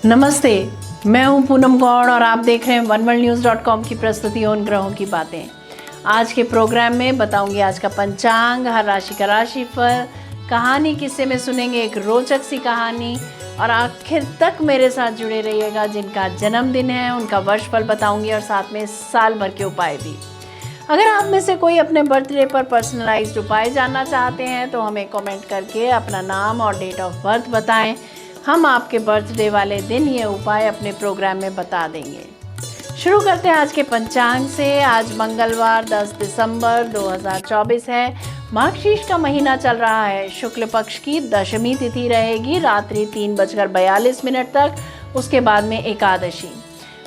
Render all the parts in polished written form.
नमस्ते, मैं हूं पूनम गौड़ और आप देख रहे हैं oneworldnews.com की प्रस्तुति उन ग्रहों की बातें। आज के प्रोग्राम में बताऊंगी आज का पंचांग, हर राशि का राशिफल, कहानी किस्से में सुनेंगे एक रोचक सी कहानी और आखिर तक मेरे साथ जुड़े रहिएगा। जिनका जन्मदिन है उनका वर्षफल बताऊंगी और साथ में साल भर के उपाय भी। अगर आप में से कोई अपने बर्थडे पर पर्सनलाइज्ड उपाय जानना चाहते हैं तो हमें कमेंट करके अपना नाम और डेट ऑफ बर्थ बताएं। हम आपके बर्थडे वाले दिन ये उपाय अपने प्रोग्राम में बता देंगे। शुरू करते हैं आज के पंचांग से। आज मंगलवार 10 दिसंबर 2024 है। माघशीर्ष का महीना चल रहा है। शुक्ल पक्ष की दशमी तिथि रहेगी रात्रि 3:42 तक। उसके बाद में एकादशी।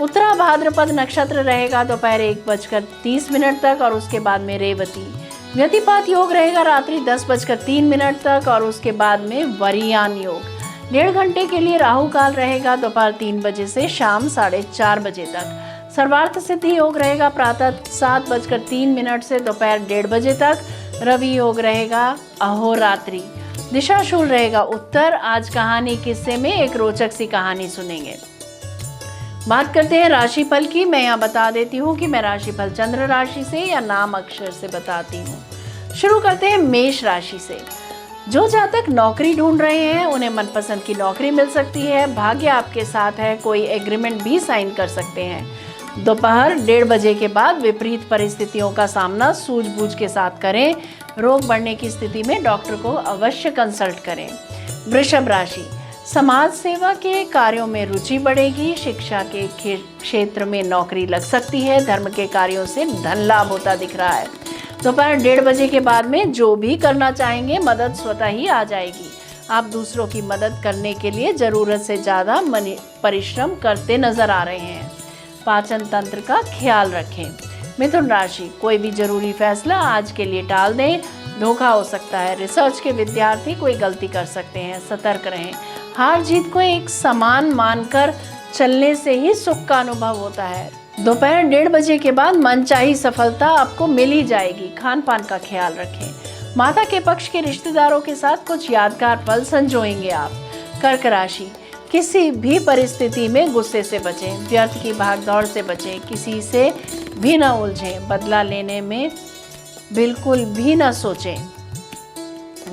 उत्तरा भाद्रपद नक्षत्र रहेगा दोपहर 1:30 तक और उसके बाद में रेवती। व्यतिपात योग रहेगा रात्रि 10:03 तक और उसके बाद में वरियान योग। 1.5 घंटे के लिए राहु काल रहेगा दोपहर 3 बजे से शाम 4:30 बजे तक। सर्वार्थ सिद्धि योग रहेगा प्रातः 7:03 से दोपहर 1:30 बजे तक। रवि योग रहेगा अहोरात्रि। दिशा शूल रहेगा उत्तर। आज कहानी किस्से में एक रोचक सी कहानी सुनेंगे। बात करते हैं राशिफल की। मैं यहाँ बता देती हूँ कि मैं राशिफल चंद्र राशि से या नाम अक्षर से बताती हूँ। शुरू करते हैं मेष राशि से। जो जातक नौकरी ढूंढ रहे हैं उन्हें मनपसंद की नौकरी मिल सकती है। भाग्य आपके साथ है। कोई एग्रीमेंट भी साइन कर सकते हैं। दोपहर 1:30 बजे के बाद विपरीत परिस्थितियों का सामना सूझबूझ के साथ करें। रोग बढ़ने की स्थिति में डॉक्टर को अवश्य कंसल्ट करें। वृषभ राशि। समाज सेवा के कार्यों में रुचि बढ़ेगी। शिक्षा के क्षेत्र में नौकरी लग सकती है। धर्म के कार्यों से धन लाभ होता दिख रहा है। दोपहर 1:30 बजे के बाद में जो भी करना चाहेंगे मदद स्वतः ही आ जाएगी। आप दूसरों की मदद करने के लिए जरूरत से ज़्यादा परिश्रम करते नजर आ रहे हैं। पाचन तंत्र का ख्याल रखें। मिथुन राशि। कोई भी जरूरी फैसला आज के लिए टाल दें। धोखा हो सकता है। रिसर्च के विद्यार्थी कोई गलती कर सकते हैं। सतर्क रहें। हार जीत को एक समान मानकर चलने से ही सुख का अनुभव होता है। दोपहर 1:30 बजे के बाद मनचाही सफलता आपको मिल ही जाएगी। खान पान का ख्याल रखें। माता के पक्ष के रिश्तेदारों के साथ कुछ यादगार पल संजोएंगे आप। कर्क राशि। किसी भी परिस्थिति में गुस्से से बचें। व्यर्थ की भागदौड़ से बचें। किसी से भी न उलझें। बदला लेने में बिल्कुल भी न सोचें।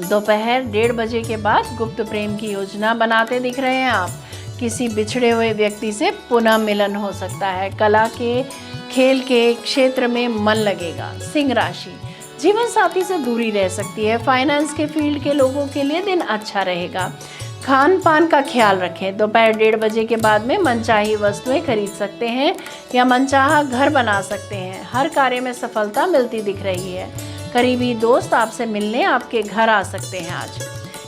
दोपहर 1:30 बजे के बाद गुप्त प्रेम की योजना बनाते दिख रहे हैं आप। किसी बिछड़े हुए व्यक्ति से पुनः मिलन हो सकता है। कला के खेल के क्षेत्र में मन लगेगा। सिंह राशि। जीवन साथी से दूरी रह सकती है। फाइनेंस के फील्ड के लोगों के लिए दिन अच्छा रहेगा। खान पान का ख्याल रखें। दोपहर 1:30 बजे के बाद में मनचाही वस्तुएं खरीद सकते हैं या मनचाहा घर बना सकते हैं। हर कार्य में सफलता मिलती दिख रही है। करीबी दोस्त आपसे मिलने आपके घर आ सकते हैं आज।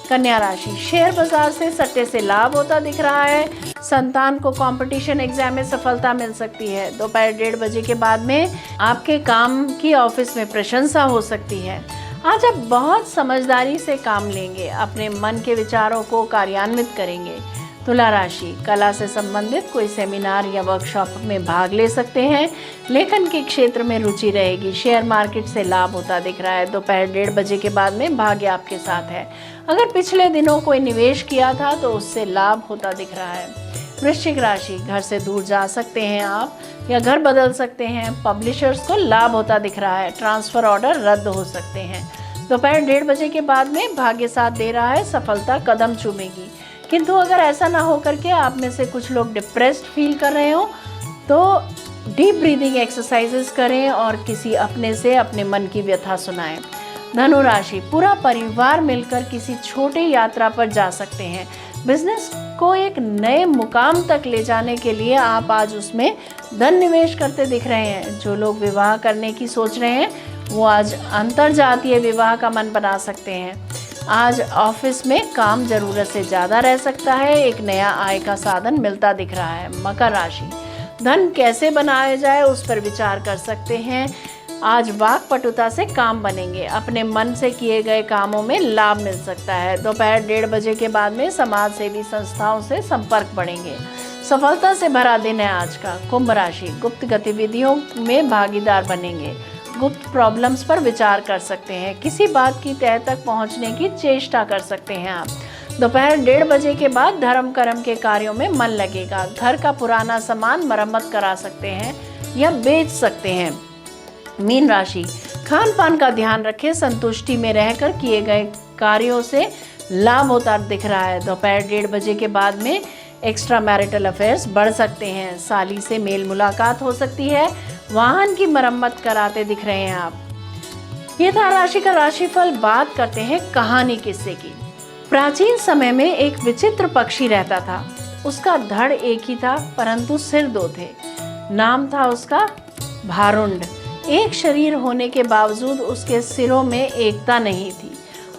कन्या राशि। शेयर बाजार से सट्टे से लाभ होता दिख रहा है। संतान को कंपटीशन एग्जाम में सफलता मिल सकती है। दोपहर 1:30 बजे के बाद में आपके काम की ऑफिस में प्रशंसा हो सकती है। आज आप बहुत समझदारी से काम लेंगे। अपने मन के विचारों को कार्यान्वित करेंगे। तुला राशि। कला से संबंधित कोई सेमिनार या वर्कशॉप में भाग ले सकते हैं। लेखन के क्षेत्र में रुचि रहेगी। शेयर मार्केट से लाभ होता दिख रहा है। दोपहर 1:30 बजे के बाद में भाग्य आपके साथ है। अगर पिछले दिनों कोई निवेश किया था तो उससे लाभ होता दिख रहा है। वृश्चिक राशि। घर से दूर जा सकते हैं आप या घर बदल सकते हैं। पब्लिशर्स को लाभ होता दिख रहा है। ट्रांसफर ऑर्डर रद्द हो सकते हैं। दोपहर 1:30 बजे के बाद में भाग्य साथ दे रहा है। सफलता कदम चूमेगी। किंतु अगर ऐसा ना होकर के आप में से कुछ लोग डिप्रेस्ड फील कर रहे हो तो डीप ब्रीदिंग एक्सरसाइजेस करें और किसी अपने से अपने मन की व्यथा सुनाएं। धनु राशि। पूरा परिवार मिलकर किसी छोटे यात्रा पर जा सकते हैं। बिजनेस को एक नए मुकाम तक ले जाने के लिए आप आज उसमें धन निवेश करते दिख रहे हैं। जो लोग विवाह करने की सोच रहे हैं वो आज अंतरजातीय विवाह का मन बना सकते हैं। आज ऑफिस में काम जरूरत से ज़्यादा रह सकता है। एक नया आय का साधन मिलता दिख रहा है। मकर राशि। धन कैसे बनाया जाए उस पर विचार कर सकते हैं। आज वाक्पटुता से काम बनेंगे। अपने मन से किए गए कामों में लाभ मिल सकता है। दोपहर 1:30 बजे के बाद में समाज सेवी संस्थाओं से संपर्क बढ़ेंगे। सफलता से भरा दिन है आज का। कुंभ राशि। गुप्त गतिविधियों में भागीदार बनेंगे। गुप्त प्रॉब्लम्स पर विचार कर सकते हैं। किसी बात की तह तक पहुंचने की चेष्टा कर सकते हैं आप। दोपहर 1:30 बजे के बाद धर्म कर्म के कार्यों में मन लगेगा। घर का पुराना सामान मरम्मत करा सकते हैं या बेच सकते हैं। मीन राशि, खान पान का ध्यान रखें, संतुष्टि में रहकर किए गए कार्यों से लाभ होता दिख रहा है। दोपहर 1:30 बजे के बाद में एक्स्ट्रा मैरिटल अफेयर्स बढ़ सकते हैं। साली से मेल मुलाकात हो सकती है। वाहन की मरम्मत कराते दिख रहे हैं आप। ये था राशि का राशिफल। बात करते हैं कहानी किस्से की। प्राचीन समय में एक विचित्र पक्षी रहता था। उसका धड़ एक ही था परंतु सिर 2 थे। नाम था उसका भारुंड। एक शरीर होने के बावजूद उसके सिरों में एकता नहीं थी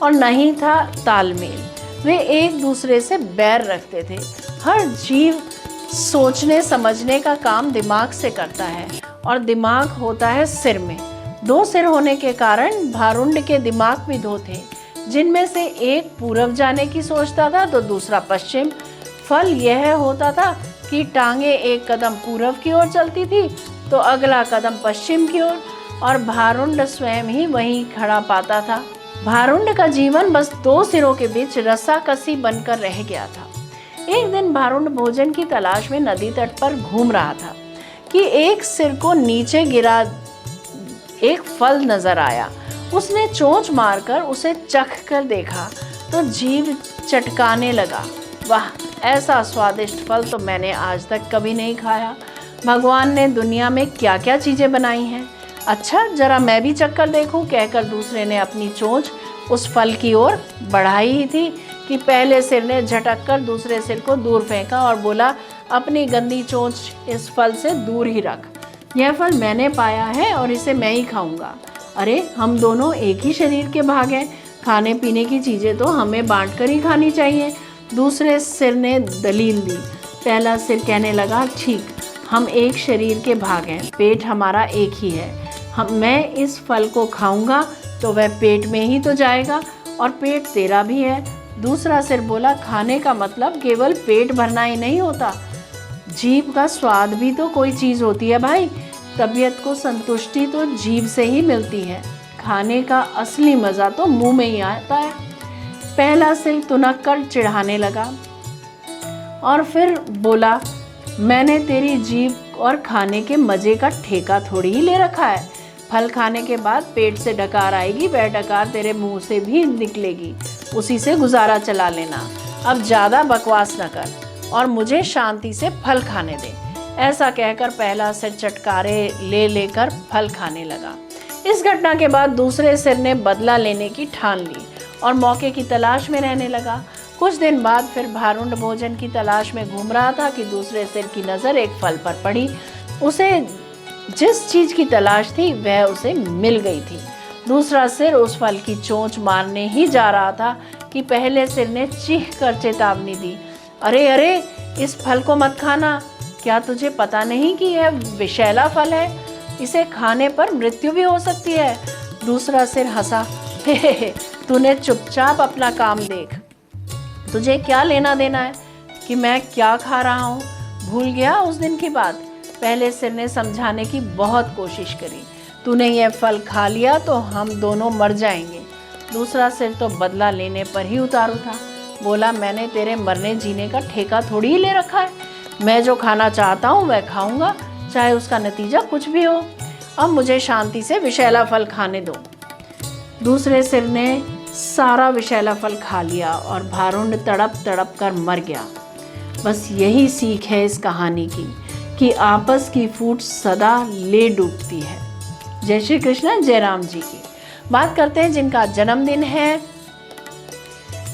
और नहीं था तालमेल। वे एक दूसरे से बैर रखते थे। हर जीव सोचने समझने का काम दिमाग से करता है और दिमाग होता है सिर में। 2 सिर होने के कारण भारुंड के दिमाग भी 2 थे, जिनमें से एक पूरब जाने की सोचता था तो दूसरा पश्चिम। फल यह होता था कि टांगे एक कदम पूरब की ओर चलती थी तो अगला कदम पश्चिम की ओर, और भारुंड स्वयं ही वहीं खड़ा पाता था। भारुंड का जीवन बस 2 सिरों के बीच रस्साकसी बनकर रह गया था। एक दिन भारुंड भोजन की तलाश में नदी तट पर घूम रहा था कि एक सिर को नीचे गिरा एक फल नजर आया। उसने चोंच मारकर उसे चख कर देखा तो जीभ चटकाने लगा। वाह, ऐसा स्वादिष्ट फल तो मैंने आज तक कभी नहीं खाया। भगवान ने दुनिया में क्या क्या चीज़ें बनाई हैं। अच्छा, जरा मैं भी चक्कर देखूं, कहकर दूसरे ने अपनी चोंच उस फल की ओर बढ़ाई ही थी कि पहले सिर ने झटक कर दूसरे सिर को दूर फेंका और बोला, अपनी गंदी चोंच इस फल से दूर ही रख। यह फल मैंने पाया है और इसे मैं ही खाऊंगा। अरे, हम दोनों एक ही शरीर के भाग हैं। खाने पीने की चीज़ें तो हमें बांट कर ही खानी चाहिए। दूसरे सिर ने दलील दी। पहला सिर कहने लगा, ठीक, हम एक शरीर के भाग हैं, पेट हमारा एक ही है। मैं इस फल को खाऊंगा तो वह पेट में ही तो जाएगा और पेट तेरा भी है। दूसरा सिर बोला, खाने का मतलब केवल पेट भरना ही नहीं होता, जीभ का स्वाद भी तो कोई चीज़ होती है भाई। तबीयत को संतुष्टि तो जीभ से ही मिलती है। खाने का असली मज़ा तो मुंह में ही आता है। पहला सिर तुनक कर चिढ़ाने लगा और फिर बोला, मैंने तेरी जीभ और खाने के मज़े का ठेका थोड़ी ही ले रखा है। फल खाने के बाद पेट से डकार आएगी, वह डकार तेरे मुंह से भी निकलेगी, उसी से गुजारा चला लेना। अब ज़्यादा बकवास न कर और मुझे शांति से फल खाने दे। ऐसा कहकर पहला सिर चटकारे ले लेकर फल खाने लगा। इस घटना के बाद दूसरे सिर ने बदला लेने की ठान ली और मौके की तलाश में रहने लगा। कुछ दिन बाद फिर भारुंड भोजन की तलाश में घूम रहा था कि दूसरे सिर की नज़र एक फल पर पड़ी। उसे जिस चीज़ की तलाश थी वह उसे मिल गई थी। दूसरा सिर उस फल की चोंच मारने ही जा रहा था कि पहले सिर ने चीख कर चेतावनी दी, अरे अरे, इस फल को मत खाना। क्या तुझे पता नहीं कि यह विषैला फल है? इसे खाने पर मृत्यु भी हो सकती है। दूसरा सिर हंसा, हे, तूने चुपचाप अपना काम देख। तुझे क्या लेना देना है कि मैं क्या खा रहा हूँ? भूल गया उस दिन की बात? पहले सिर ने समझाने की बहुत कोशिश करी। तूने यह फल खा लिया तो हम दोनों मर जाएंगे। दूसरा सिर तो बदला लेने पर ही उतारू था। बोला, मैंने तेरे मरने जीने का ठेका थोड़ी ही ले रखा है। मैं जो खाना चाहता हूँ वह खाऊंगा, चाहे उसका नतीजा कुछ भी हो। अब मुझे शांति से विषैला फल खाने दो। दूसरे सिर ने सारा विषैला फल खा लिया और भारुंड तड़प तड़प कर मर गया। बस यही सीख है इस कहानी की कि आपस की फूट सदा ले डूबती है। जय श्री कृष्ण, जय राम जी की। बात करते हैं जिनका जन्मदिन है।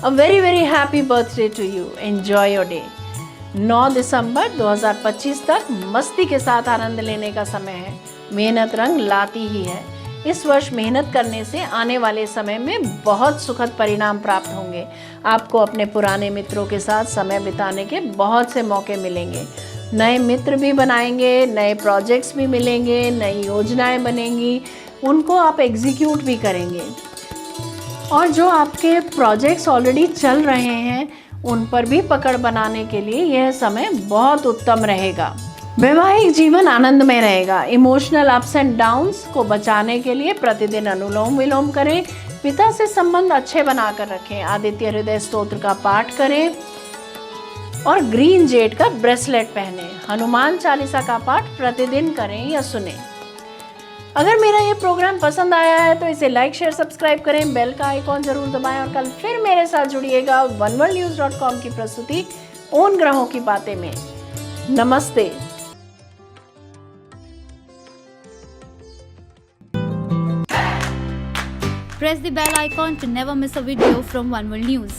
A very very happy birthday to you. Enjoy your day. 9 दिसंबर 2025 तक मस्ती के साथ आनंद लेने का समय है। मेहनत रंग लाती ही है। इस वर्ष मेहनत करने से आने वाले समय में बहुत सुखद परिणाम प्राप्त होंगे। आपको अपने पुराने मित्रों के साथ समय बिताने के बहुत से मौके मिलेंगे। नए मित्र भी बनाएंगे, नए प्रोजेक्ट्स भी मिलेंगे, नई योजनाएं बनेंगी, उनको आप एग्जीक्यूट भी करेंगे। और जो आपके प्रोजेक्ट्स ऑलरेडी चल रहे हैं उन पर भी पकड़ बनाने के लिए यह समय बहुत उत्तम रहेगा। वैवाहिक जीवन आनंदमय रहेगा। इमोशनल अप्स एंड डाउन्स को बचाने के लिए प्रतिदिन अनुलोम विलोम करें। पिता से संबंध अच्छे बनाकर रखें। आदित्य हृदय स्तोत्र का पाठ करें और ग्रीन जेड का ब्रेसलेट पहने। हनुमान चालीसा का पाठ प्रतिदिन करें या सुने। अगर मेरा ये प्रोग्राम पसंद आया है तो इसे लाइक शेयर सब्सक्राइब करें, बेल का आइकॉन जरूर दबाएं और कल फिर मेरे साथ जुड़िएगा oneworldnews.com की प्रस्तुति उन ग्रहों की बातें में। नमस्ते। Press the bell icon to never miss a video from One World News.